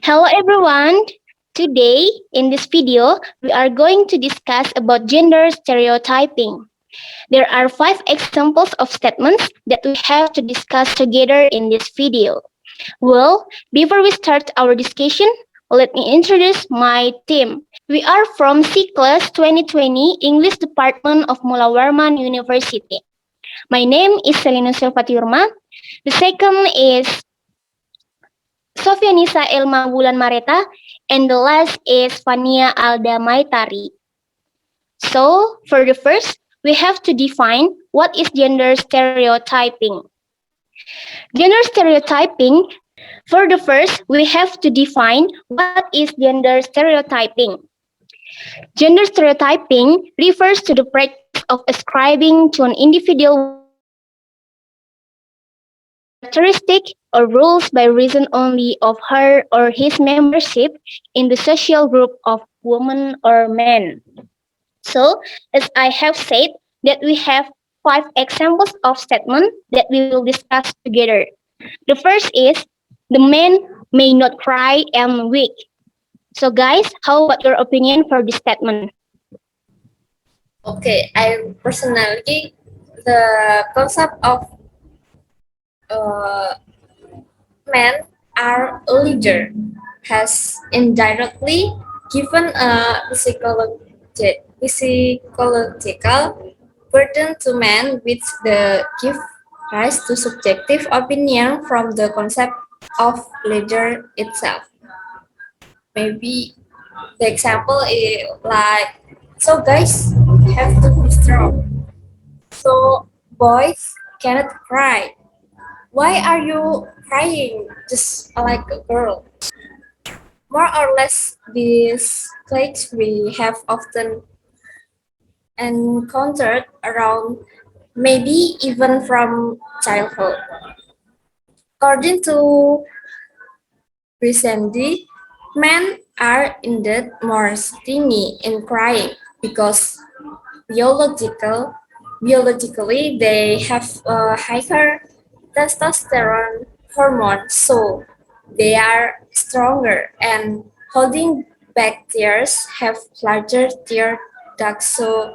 Hello everyone. Today in this video we are going to discuss about gender stereotyping. There are 5 examples of statements that we have to discuss together in this video. Well, before we start our discussion, let me introduce my team. We are from C Class 2020 English Department of Mulawarman University. My name is Silva Tiurma. The second is Sofianisa Elma Wulan Mareta, and the last is Fania Alda Maytari. So, for the first, we have to define what is gender stereotyping. Gender stereotyping, for the first, we have to define what is gender stereotyping. Gender stereotyping refers to the practice of ascribing to an individual characteristic or rules by reason only of her or his membership in the social group of women or men. So, as I have said, that we have 5 examples of statement that we will discuss together. The first is the man may not cry and weak. So, guys, how about your opinion for this statement? Okay, I personally the concept of uh, men are a leader has indirectly given a psychological burden to men, which the give rise to subjective opinion from the concept of leader itself. Maybe the example is like, so guys have to be strong. So boys cannot cry. Why are you crying just like a girl? More or less, these cliques we have often encountered around, maybe even from childhood. According to Brisendi, men are indeed more stingy in crying because biologically they have a higher testosterone hormone, so they are stronger and holding back tears, have larger tear ducts so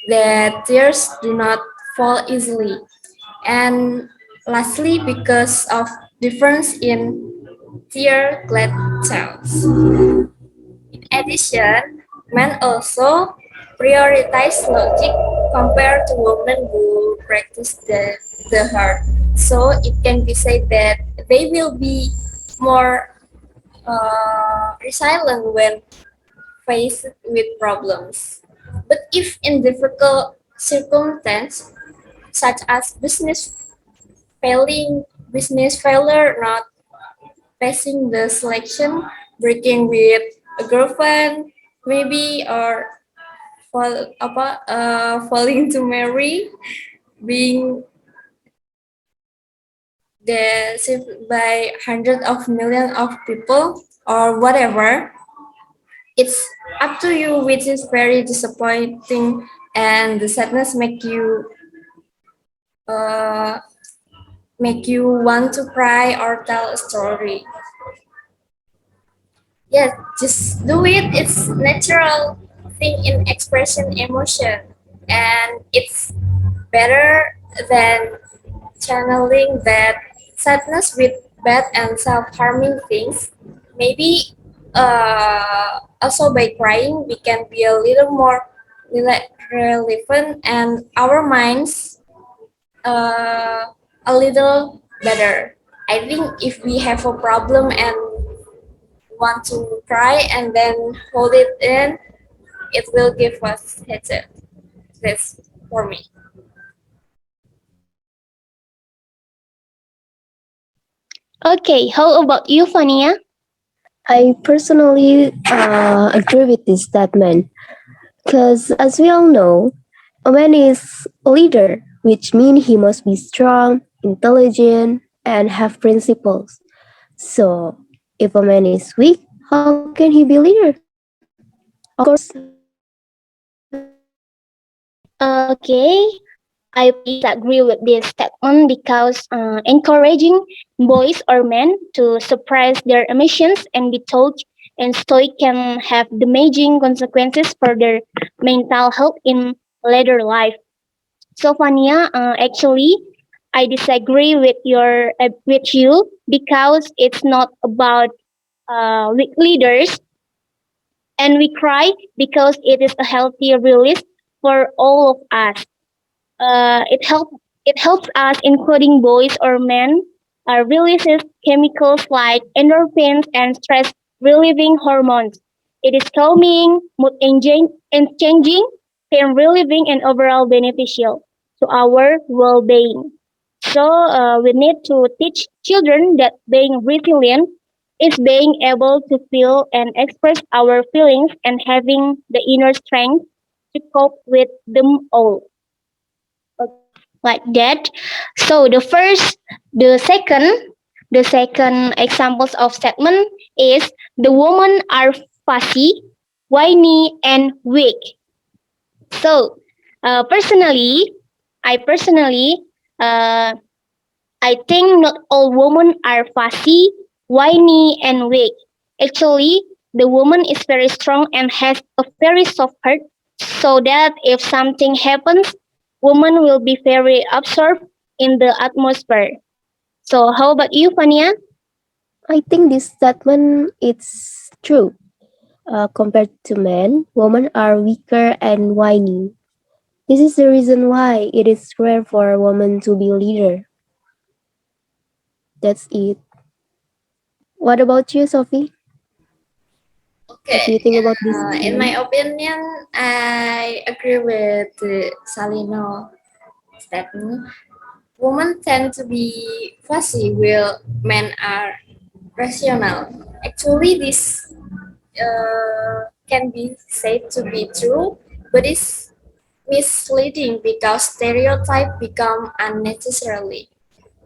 that tears do not fall easily. And lastly, because of difference in tear gland cells. In addition, men also prioritize logic compared to women who practice the heart. So it can be said that they will be more resilient when faced with problems. But if in difficult circumstances, such as business failure, not passing the selection, breaking with a girlfriend, maybe, or falling to marry, being deceived by hundreds of millions of people, or whatever. It's up to you, which is very disappointing, and the sadness uh, make you want to cry or tell a story. Yeah, just do it. It's natural thing in expression emotion, and it's better than channeling that sadness with bad and self-harming things. Maybe also by crying we can be a little more relevant and our minds a little better. I think if we have a problem and want to cry and then hold it in, it will give us headset. That's for me. Okay, how about you, Fania? I personally agree with this statement because, as we all know, a man is a leader, which means he must be strong, intelligent, and have principles. So, if a man is weak, how can he be leader? Of course, Okay, I disagree with this statement because encouraging boys or men to suppress their emotions and be told and stoic can have damaging consequences for their mental health in later life. So Fania, actually, I disagree with you because it's not about weak leaders, and we cry because it is a healthy release for all of us. It helps us, including boys or men, releases chemicals like endorphins and stress relieving hormones. It is calming, mood and changing, pain relieving, and overall beneficial to our well-being. So we need to teach children that being resilient is being able to feel and express our feelings and having the inner strength to cope with them all. Like that. So the second examples of statement is the women are fussy, whiny, and weak. So personally, I personally, uh, I think not all women are fussy, whiny, and weak. Actually, the woman is very strong and has a very soft heart, so that if something happens, woman will be very absorbed in the atmosphere. So how about you, Fania? I think this statement is true. Compared to men, women are weaker and whiny. This is the reason why it is rare for a woman to be a leader. That's it. What about you, Sophie? What do Okay, you think about this in my statement? opinion, I agree with the Salino statement. Women tend to be fussy while men are rational. Actually, this can be said to be true, but it's misleading because stereotypes become unnecessarily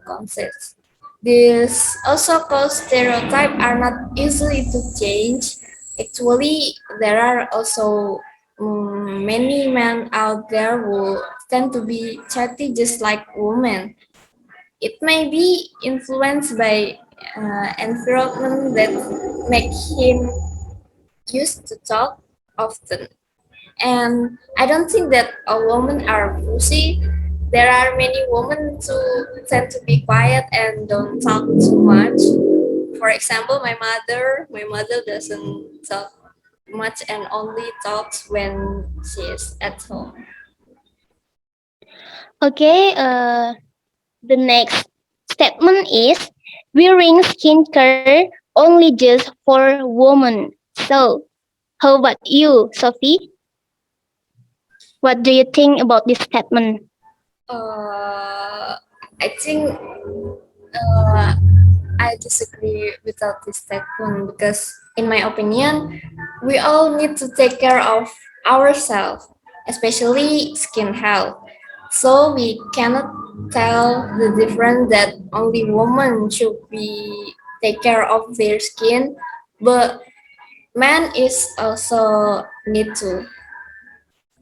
conscious. This also cause stereotypes are not easily to change. Actually, there are also many men out there who tend to be chatty just like women. It may be influenced by environment that make him used to talk often. And I don't think that a women are pussy. There are many women who tend to be quiet and don't talk too much. For example, my mother doesn't talk much and only talks when she is at home. Okay, the next statement is wearing skincare only just for women. So how about you, Sophie? What do you think about this statement? Uh, I think uh, I disagree without this statement because, in my opinion, we all need to take care of ourselves, especially skin health. So we cannot tell the difference that only women should be take care of their skin, but men is also need to.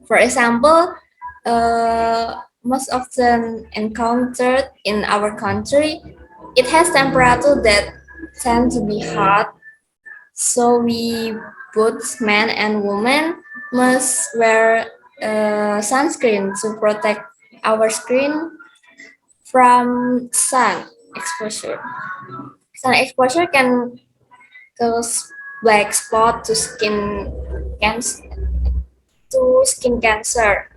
For example, most often encountered in our country, it has temperature that tend to be hot. So we both men and women must wear sunscreen to protect our skin from sun exposure. Sun exposure can cause black spot cancer to skin cancer.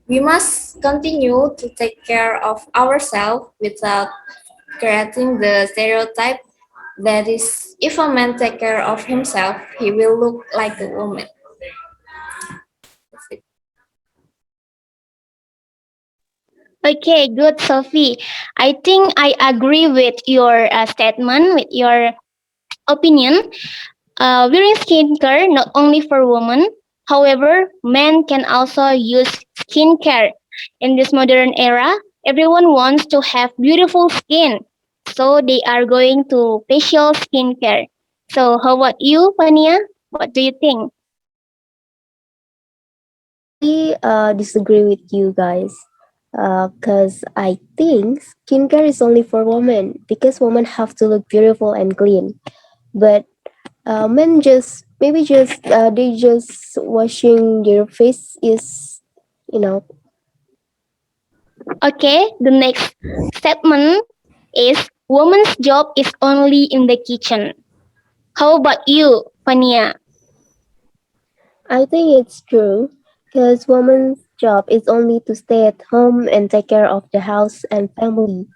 We must continue to take care of ourselves without creating the stereotype that is if a man take care of himself, he will look like a woman. Okay, good, Sophie. I think I agree with your statement, with your opinion. Wearing skincare not only for women, however, men can also use skincare. In this modern era, everyone wants to have beautiful skin, so they are going to facial skincare. So, how about you, Fania? What do you think? I disagree with you guys. Because I think skincare is only for women because women have to look beautiful and clean. But men just maybe just they just washing their face is you know. Okay, the next statement is woman's job is only in the kitchen. How about you, Fania? I think it's true because woman's job is only to stay at home and take care of the house and family.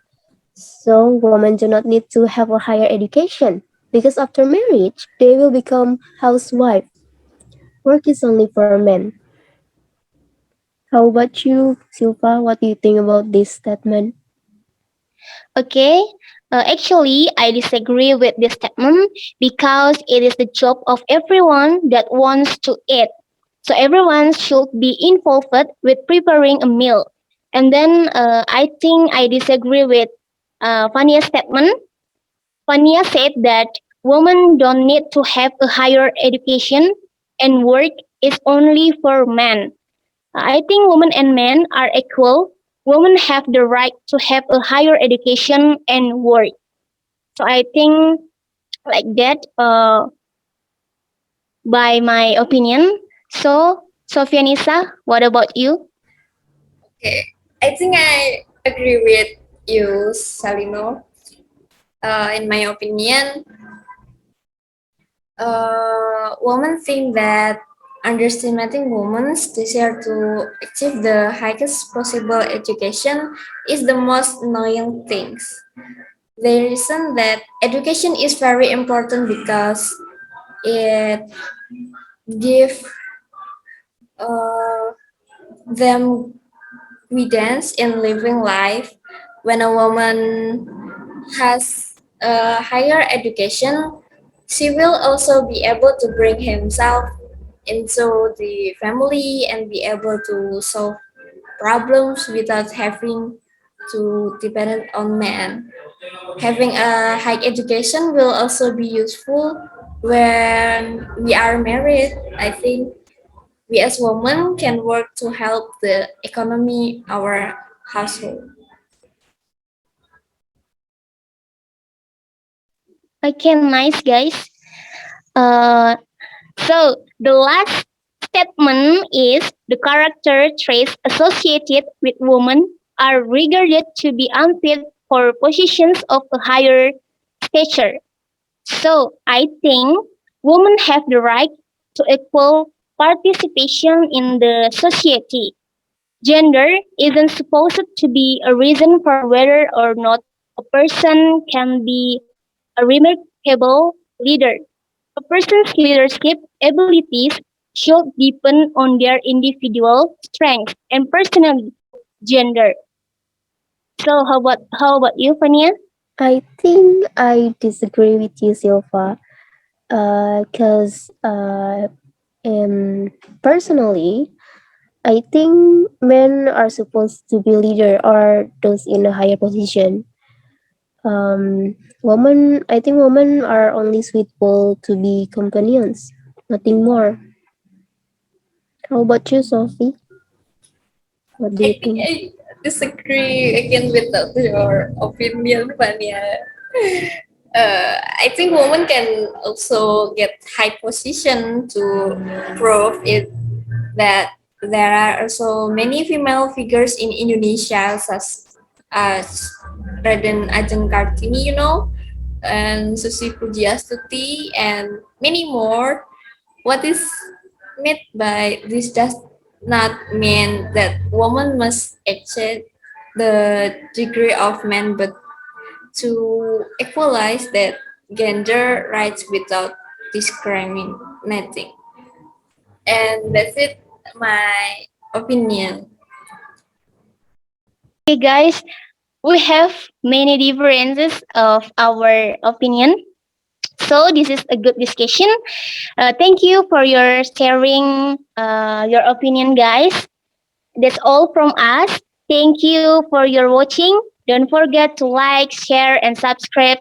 So women do not need to have a higher education because after marriage they will become housewife. Work is only for men. How about you, Silva? What do you think about this statement? Okay, actually, I disagree with this statement because it is the job of everyone that wants to eat. So everyone should be involved with preparing a meal. And then I think I disagree with Fania's statement. Fania said that women don't need to have a higher education and work is only for men. I think women and men are equal. Women have the right to have a higher education and work. So I think like that by my opinion. So Sophia Nisa, what about you? Okay, I think I agree with you, Salino. In my opinion, women think that underestimating women's desire to achieve the highest possible education is the most annoying things. They reason that education is very important because it gives uh, them guidance in living life. When a woman has a higher education, she will also be able to bring himself into the family and be able to solve problems without having to depend on men. Having a high education will also be useful when we are married. I think we as women can work to help the economy our household. Okay, nice guys. Uh, so the last statement is the character traits associated with women are regarded to be unfit for positions of a higher stature. So I think women have the right to equal participation in the society. Gender isn't supposed to be a reason for whether or not a person can be a remarkable leader. A person's leadership abilities should depend on their individual strengths and personality, gender. So how about you, Fania? I think I disagree with you, Silva. Because personally, I think men are supposed to be leader or those in a higher position. I think women are only suitable to be companions, nothing more. How about you, Sophie? What do you I think think? I disagree again with your opinion, Fania. I think women can also get high position to prove it that there are also many female figures in Indonesia, such as Raden Ajeng Kartini, and Susi Pujiastuti, and many more. What is meant by this does not mean that woman must achieve the degree of men, but to equalize that gender rights without discriminating. And that's it, my opinion. Okay, guys, we have many differences of our opinion. So this is a good discussion. Thank you for your sharing your opinion, guys. That's all from us. Thank you for your watching. Don't forget to like, share, and subscribe